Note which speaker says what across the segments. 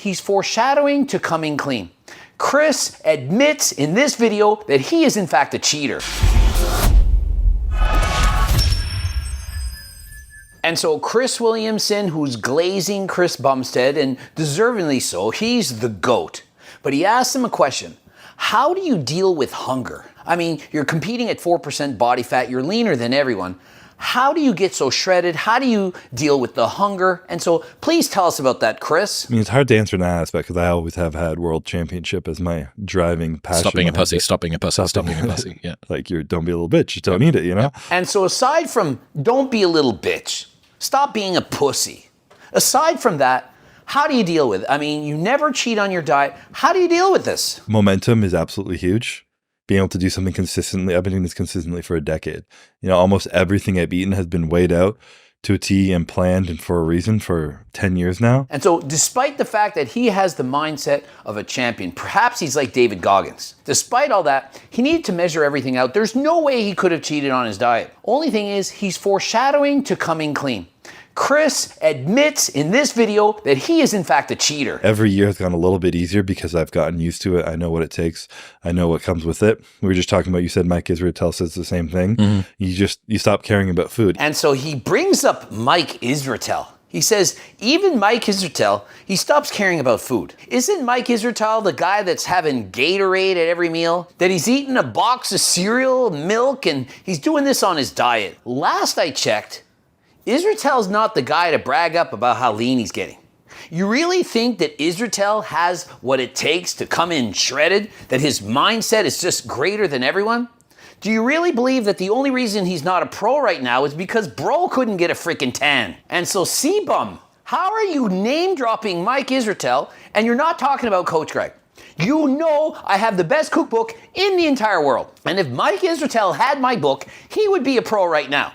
Speaker 1: He's foreshadowing to coming clean. Chris admits in this video that he is in fact a cheater. And so Chris Williamson, who's glazing Chris Bumstead, and deservingly so, he's the GOAT. But he asked him a question. How do you deal with hunger? I mean, you're competing at 4% body fat, you're leaner than everyone. How do you get so shredded? How do you deal with the hunger? And so please tell us about that, Chris.
Speaker 2: I mean, it's hard to answer in that aspect because I always have had world championship as my driving passion.
Speaker 3: Stopping a pussy. Yeah.
Speaker 2: Like, don't be a little bitch. You don't need it, you know?
Speaker 1: And so aside from don't be a little bitch, stop being a pussy. Aside from that, how do you deal with it? I mean, you never cheat on your diet. How do you deal with this?
Speaker 2: Momentum is absolutely huge. Being able to do something consistently. I've been doing this consistently for a decade. You know, almost everything I've eaten has been weighed out to a T and planned and for a reason for 10 years now.
Speaker 1: And so despite the fact that he has the mindset of a champion, perhaps he's like David Goggins. Despite all that, he needed to measure everything out. There's no way he could have cheated on his diet. Only thing is, he's foreshadowing to coming clean. Chris admits in this video that he is in fact a cheater.
Speaker 2: Every year has gone a little bit easier because I've gotten used to it. I know what it takes. I know what comes with it. We were just talking about, you said Mike Israetel says the same thing. Mm-hmm. You stop caring about food.
Speaker 1: And so he brings up Mike Israetel. He says, even Mike Israetel, he stops caring about food. Isn't Mike Israetel the guy that's having Gatorade at every meal? That he's eating a box of cereal, milk, and he's doing this on his diet? Last I checked, Israetel's not the guy to brag up about how lean he's getting. You really think that Israetel has what it takes to come in shredded? That his mindset is just greater than everyone? Do you really believe that the only reason he's not a pro right now is because bro couldn't get a freaking tan? And so C-Bum, how are you name dropping Mike Israetel and you're not talking about Coach Greg? You know I have the best cookbook in the entire world. And if Mike Israetel had my book, he would be a pro right now.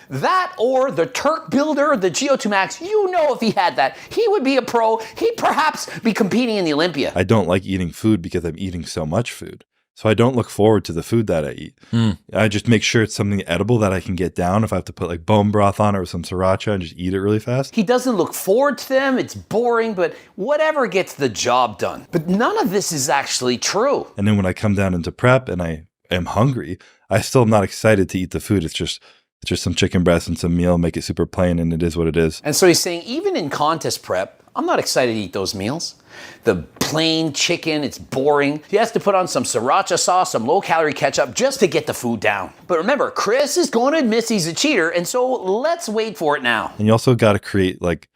Speaker 1: That or the Turk Builder, the Geo2 Max, you know if he had that, he would be a pro. He'd perhaps be competing in the Olympia.
Speaker 2: I don't like eating food because I'm eating so much food. So I don't look forward to the food that I eat. I just make sure it's something edible that I can get down. If I have to put like bone broth on it or some sriracha and just eat it really fast.
Speaker 1: He doesn't look forward to them. It's boring, but whatever gets the job done. But none of this is actually true.
Speaker 2: And then when I come down into prep and I am hungry, I still am not excited to eat the food. It's just some chicken breast and some meal, make it super plain, and it is what it is.
Speaker 1: And so he's saying, even in contest prep, I'm not excited to eat those meals. The plain chicken, it's boring. He has to put on some sriracha sauce, some low-calorie ketchup just to get the food down. But remember, Chris is going to admit he's a cheater, and so let's wait for it now.
Speaker 2: And you also got to create like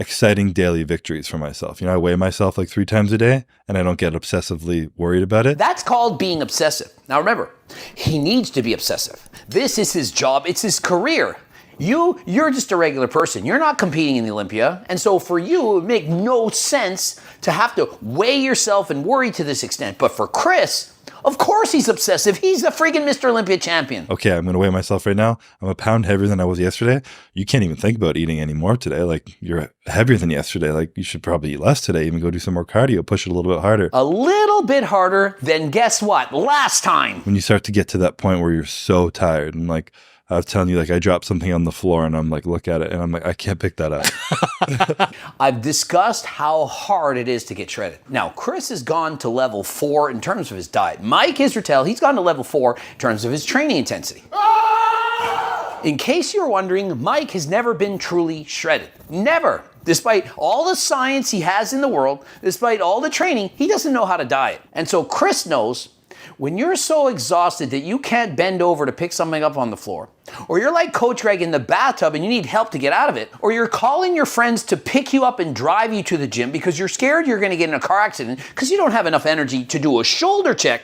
Speaker 2: exciting daily victories for myself. You know, I weigh myself like 3 times a day and I don't get obsessively worried about it.
Speaker 1: That's called being obsessive. Now remember, he needs to be obsessive. This is his job. It's his career. You're just a regular person. You're not competing in the Olympia. And so for you, it would make no sense to have to weigh yourself and worry to this extent. But for Chris, of course he's obsessive. He's the freaking Mr. Olympia champion.
Speaker 2: Okay, I'm going to weigh myself right now. I'm a pound heavier than I was yesterday. You can't even think about eating anymore today. Like, you're heavier than yesterday. Like, you should probably eat less today. Even go do some more cardio. Push it a little bit harder.
Speaker 1: A little bit harder than guess what? Last time.
Speaker 2: When you start to get to that point where you're so tired and like, I was telling you, like, I dropped something on the floor and I'm like, look at it. And I'm like, I can't pick that up.
Speaker 1: I've discussed how hard it is to get shredded. Now, Chris has gone to level 4 in terms of his diet. Mike Israetel, he's gone to level 4 in terms of his training intensity. In case you're wondering, Mike has never been truly shredded. Never. Despite all the science he has in the world, despite all the training, he doesn't know how to diet. And so Chris knows when you're so exhausted that you can't bend over to pick something up on the floor, or you're like Coach Greg in the bathtub and you need help to get out of it, or you're calling your friends to pick you up and drive you to the gym because you're scared you're going to get in a car accident because you don't have enough energy to do a shoulder check,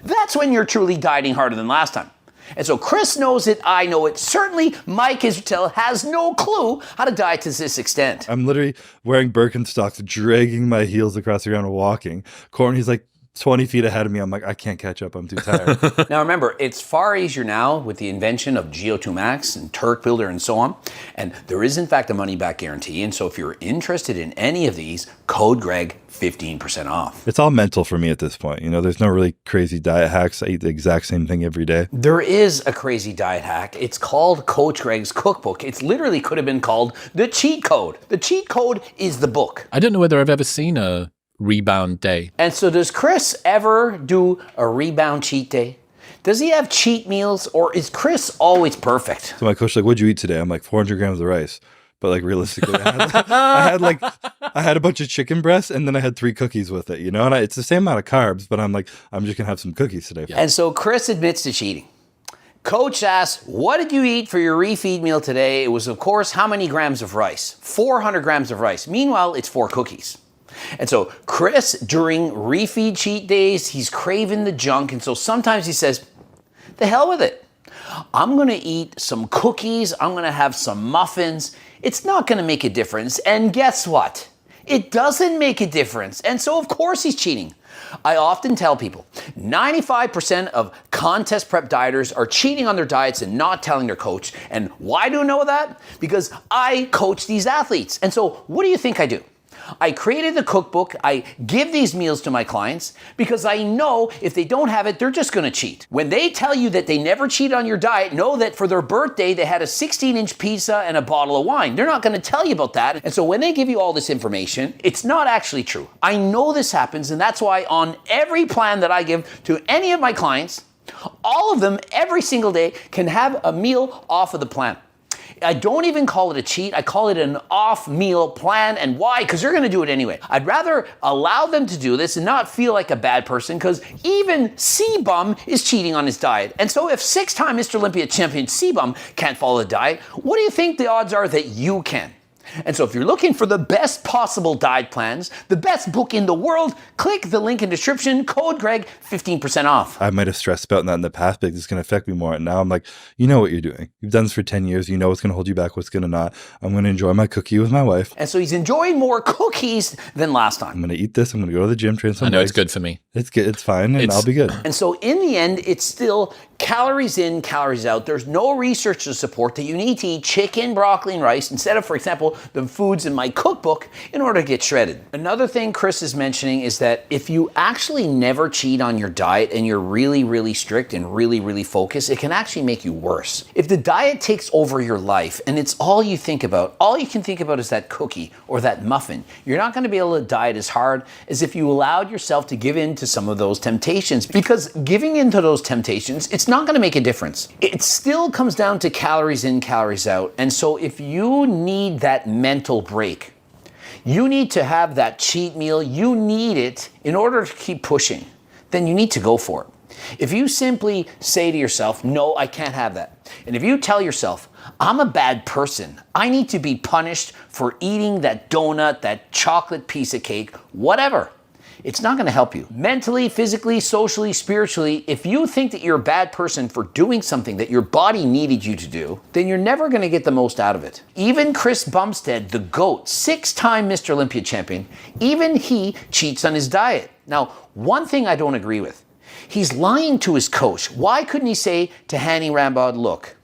Speaker 1: that's when you're truly dieting harder than last time. And so Chris knows it, I know it. Certainly Mike Israetel has no clue how to diet to this extent.
Speaker 2: I'm literally wearing Birkenstocks, dragging my heels across the ground and walking. Courtney's like 20 feet ahead of me. I'm like, I can't catch up. I'm too tired.
Speaker 1: Now remember, it's far easier now with the invention of GO2 Max and Turk Builder and so on. And there is in fact a money back guarantee. And so if you're interested in any of these, code Greg 15% off.
Speaker 2: It's all mental for me at this point. You know, there's no really crazy diet hacks. I eat the exact same thing every day.
Speaker 1: There is a crazy diet hack. It's called Coach Greg's Cookbook. It's literally could have been called the cheat code. The cheat code is the book.
Speaker 3: I don't know whether I've ever seen a rebound day.
Speaker 1: And so does Chris ever do a rebound cheat day? Does he have cheat meals, or is Chris always perfect?
Speaker 2: So my coach like, what'd you eat today? I'm like, 400 grams of rice. But like realistically, I had a bunch of chicken breasts, and then I had 3 cookies with it, you know? And it's the same amount of carbs, but I'm like, I'm just gonna have some cookies today.
Speaker 1: And so Chris admits to cheating. Coach asks, what did you eat for your refeed meal today? It was, of course, how many grams of rice? 400 grams of rice. Meanwhile, it's 4 cookies. And so Chris, during refeed cheat days, he's craving the junk. And so sometimes he says, the hell with it. I'm going to eat some cookies. I'm going to have some muffins. It's not going to make a difference. And guess what? It doesn't make a difference. And so, of course, he's cheating. I often tell people 95% of contest prep dieters are cheating on their diets and not telling their coach. And why do I know that? Because I coach these athletes. And so what do you think I do? I created the cookbook. I give these meals to my clients because I know if they don't have it, they're just going to cheat. When they tell you that they never cheat on your diet, know that for their birthday, they had a 16-inch pizza and a bottle of wine. They're not going to tell you about that. And so when they give you all this information, it's not actually true. I know this happens, and that's why on every plan that I give to any of my clients, all of them every single day can have a meal off of the plan. I don't even call it a cheat. I call it an off meal plan. And why? Because you're going to do it anyway. I'd rather allow them to do this and not feel like a bad person, because even C-Bum is cheating on his diet. And so if 6-time Mr. Olympia champion C-Bum can't follow the diet, what do you think the odds are that you can? And so if you're looking for the best possible diet plans, the best book in the world, click the link in description, code Greg, 15% off.
Speaker 2: I might have stressed about that in the past, but it's going to affect me more. And now I'm like, you know what you're doing. You've done this for 10 years. You know what's going to hold you back, what's going to not. I'm going to enjoy my cookie with my wife.
Speaker 1: And so he's enjoying more cookies than last time.
Speaker 2: I'm going to eat this. I'm going to go to the gym, train some
Speaker 3: I know
Speaker 2: legs.
Speaker 3: it's good for me.
Speaker 2: It's good. It's fine. And I'll be good.
Speaker 1: And so in the end, it's still calories in, calories out. There's no research to support that you need to eat chicken, broccoli, and rice instead of, for example, the foods in my cookbook in order to get shredded. Another thing Chris is mentioning is that if you actually never cheat on your diet and you're really, really strict and really, really focused, it can actually make you worse. If the diet takes over your life and it's all you think about, all you can think about is that cookie or that muffin, you're not going to be able to diet as hard as if you allowed yourself to give in to some of those temptations. Because giving into those temptations, it's not going to make a difference. It still comes down to calories in, calories out. And so if you need that mental break, you need to have that cheat meal, you need it in order to keep pushing, then you need to go for it. If you simply say to yourself, no, I can't have that. And if you tell yourself, I'm a bad person, I need to be punished for eating that donut, that chocolate piece of cake, whatever, it's not going to help you. Mentally, physically, socially, spiritually, if you think that you're a bad person for doing something that your body needed you to do, then you're never going to get the most out of it. Even Chris Bumstead, the GOAT, 6-time Mr. Olympia champion, even he cheats on his diet. Now, one thing I don't agree with, he's lying to his coach. Why couldn't he say to Hani Rambod, look,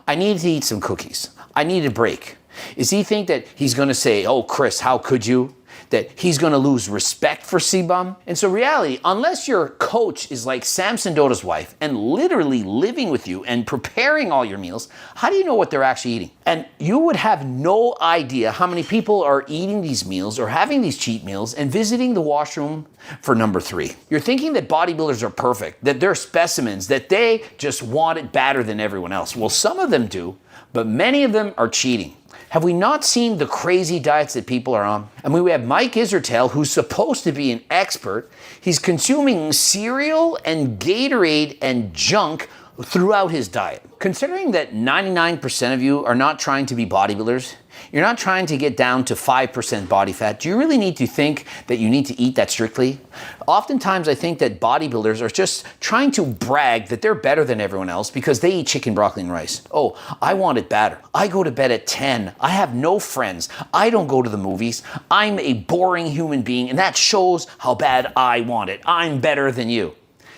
Speaker 1: I need to eat some cookies. I need a break. Does he think that he's going to say, oh, Chris, how could you? That he's going to lose respect for C-Bum? And so reality, unless your coach is like Samson Dota's wife and literally living with you and preparing all your meals, how do you know what they're actually eating? And you would have no idea how many people are eating these meals or having these cheat meals and visiting the washroom for number 3. You're thinking that bodybuilders are perfect, that they're specimens, that they just want it better than everyone else. Well, some of them do, but many of them are cheating. Have we not seen the crazy diets that people are on? I mean, we have Mike Israetel, who's supposed to be an expert. He's consuming cereal and Gatorade and junk throughout his diet. Considering that 99% of you are not trying to be bodybuilders, you're not trying to get down to 5% body fat, do you really need to think that you need to eat that strictly? Oftentimes I think that bodybuilders are just trying to brag that they're better than everyone else because they eat chicken, broccoli, and rice. Oh, I want it better. I go to bed at 10. I have no friends. I don't go to the movies. I'm a boring human being, and that shows how bad I want it. I'm better than you.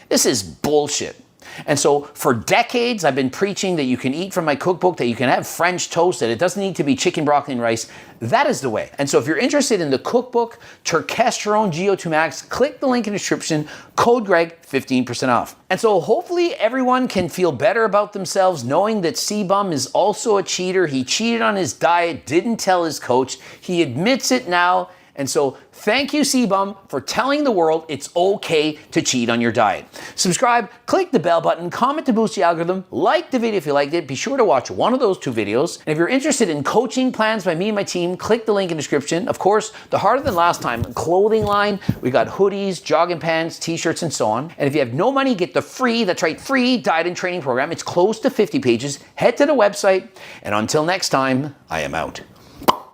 Speaker 1: This is bullshit. And so for decades, I've been preaching that you can eat from my cookbook, that you can have French toast, that it doesn't need to be chicken, broccoli, and rice. That is the way. And so if you're interested in the cookbook, Turkesterone GO2 Max, click the link in the description, code Greg, 15% off. And so hopefully everyone can feel better about themselves knowing that C-Bum is also a cheater. He cheated on his diet, didn't tell his coach. He admits it now. And so thank you, C-Bum, for telling the world it's okay to cheat on your diet. Subscribe, click the bell button, comment to boost the algorithm, like the video if you liked it. Be sure to watch one of those 2 videos. And if you're interested in coaching plans by me and my team, click the link in the description. Of course, the Harder Than Last Time clothing line. We got hoodies, jogging pants, t-shirts, and so on. And if you have no money, get the free, that's right, free diet and training program. It's close to 50 pages. Head to the website. And until next time, I am out.